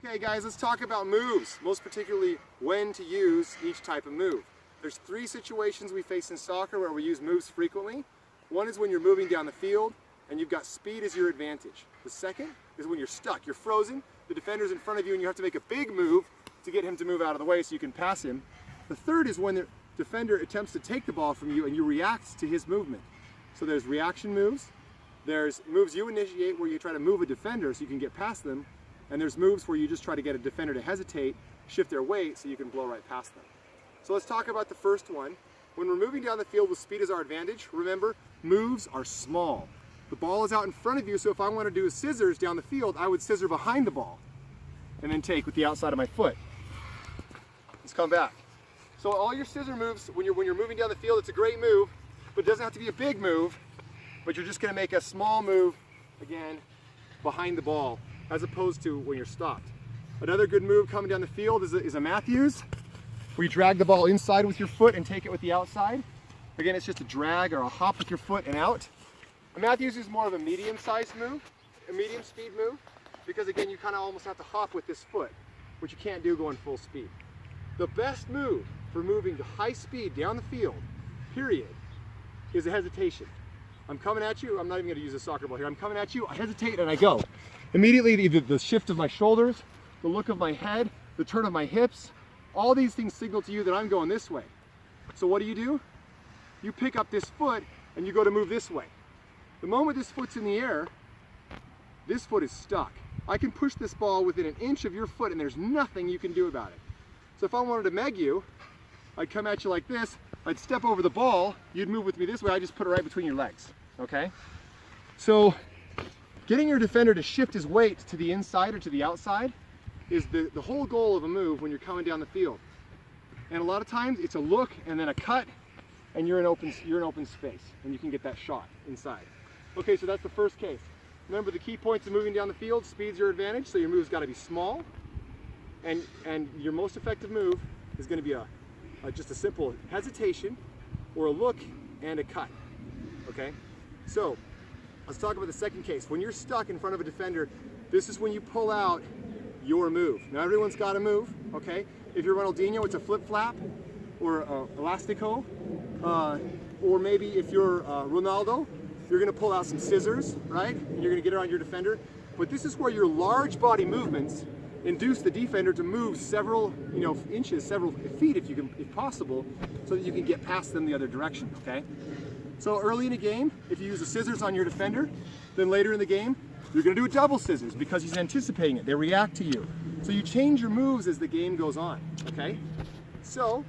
Okay guys, let's talk about moves, most particularly when to use each type of move. There's three situations we face in soccer where we use moves frequently. One is when you're moving down the field and you've got speed as your advantage. The second is when you're stuck, you're frozen, the defender's in front of you and you have to make a big move to get him to move out of the way so you can pass him. The third is when the defender attempts to take the ball from you and you react to his movement. So there's reaction moves, there's moves you initiate where you try to move a defender so you can get past them, and there's moves where you just try to get a defender to hesitate, shift their weight so you can blow right past them. So let's talk about the first one. When we're moving down the field with speed as our advantage, remember, moves are small. The ball is out in front of you, so if I want to do a scissors down the field, I would scissor behind the ball and then take with the outside of my foot. Let's come back. So all your scissor moves, when you're moving down the field, it's a great move, but it doesn't have to be a big move, but you're just going to make a small move, again, behind the ball, as opposed to when you're stopped. Another good move coming down the field is a Matthews, where you drag the ball inside with your foot and take it with the outside. Again, it's just a drag or a hop with your foot and out. A Matthews is more of a medium-sized move, a medium speed move, because again, you kind of almost have to hop with this foot, which you can't do going full speed. The best move for moving to high speed down the field, period, is a hesitation. I'm coming at you, I'm not even going to use a soccer ball here, I'm coming at you, I hesitate and I go. Immediately the shift of my shoulders, the look of my head, the turn of my hips, all these things signal to you that I'm going this way. So what do? You pick up this foot and you go to move this way. The moment this foot's in the air, this foot is stuck. I can push this ball within an inch of your foot and there's nothing you can do about it. So if I wanted to meg you, I'd come at you like this, I'd step over the ball, you'd move with me this way, I just put it right between your legs, okay? So getting your defender to shift his weight to the inside or to the outside is the whole goal of a move when you're coming down the field. And a lot of times it's a look and then a cut and you're in open space and you can get that shot inside. Okay, so that's the first case. Remember the key points of moving down the field, speed's your advantage, so your move's got to be small and your most effective move is going to be just a simple hesitation or a look and a cut, okay? So let's talk about the second case. When you're stuck in front of a defender, this is when you pull out your move. Now everyone's got a move, okay? If you're Ronaldinho, it's a flip-flap or elastico, or maybe if you're Ronaldo, you're gonna pull out some scissors, right? And you're gonna get around your defender. But this is where your large body movements induce the defender to move several inches, several feet if possible, so that you can get past them the other direction, okay? So early in a game, if you use the scissors on your defender, then later in the game, you're going to do a double scissors because he's anticipating it. They react to you. So you change your moves as the game goes on, okay? So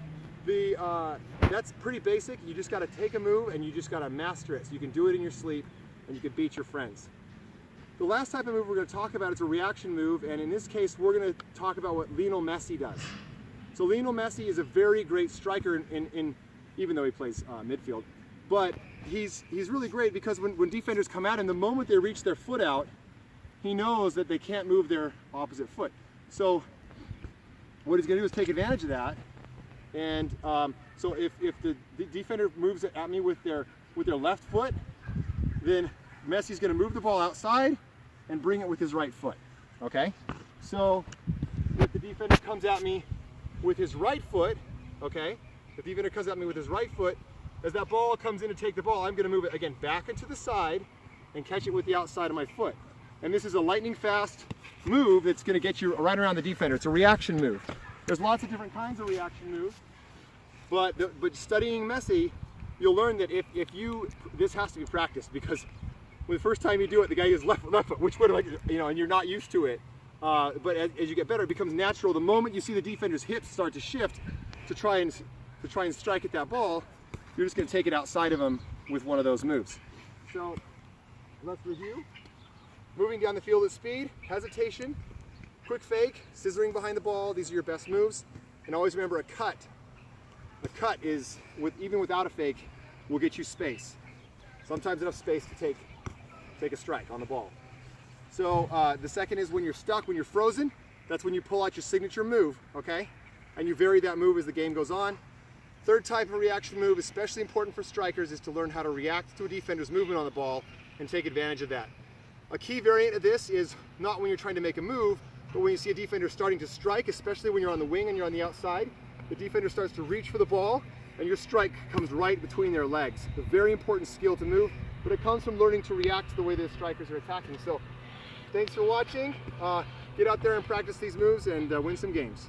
that's pretty basic. You just got to take a move and you just got to master it. So you can do it in your sleep and you can beat your friends. The last type of move we're going to talk about is a reaction move, and in this case, we're going to talk about what Lionel Messi does. So Lionel Messi is a very great striker even though he plays midfield. But he's really great because when defenders come at him, the moment they reach their foot out, he knows that they can't move their opposite foot. So what he's going to do is take advantage of that. And so if the defender moves at me with their left foot, then Messi's going to move the ball outside and bring it with his right foot. Okay? So if the defender comes at me with his right foot, okay? If the defender comes at me with his right foot, as that ball comes in to take the ball, I'm going to move it again back into the side and catch it with the outside of my foot. And this is a lightning fast move that's going to get you right around the defender. It's a reaction move. There's lots of different kinds of reaction moves, but studying Messi, you'll learn that this has to be practiced, because when the first time you do it, the guy uses left foot, which would and you're not used to it. But as you get better, it becomes natural. The moment you see the defender's hips start to shift to try and strike at that ball, you're just going to take it outside of him with one of those moves. So let's review. Moving down the field at speed, hesitation, quick fake, scissoring behind the ball. These are your best moves. And always remember a cut. A cut is, even without a fake, will get you space. Sometimes enough space to take a strike on the ball. So the second is when you're stuck, when you're frozen, that's when you pull out your signature move, okay? And you vary that move as the game goes on. Third type of reaction move, especially important for strikers, is to learn how to react to a defender's movement on the ball and take advantage of that. A key variant of this is not when you're trying to make a move, But when you see a defender starting to strike, especially when you're on the wing and you're on the outside, the defender starts to reach for the ball and your strike comes right between their legs. A very important skill to move, but it comes from learning to react to the way the strikers are attacking. So thanks for watching. Get out there and practice these moves and win some games.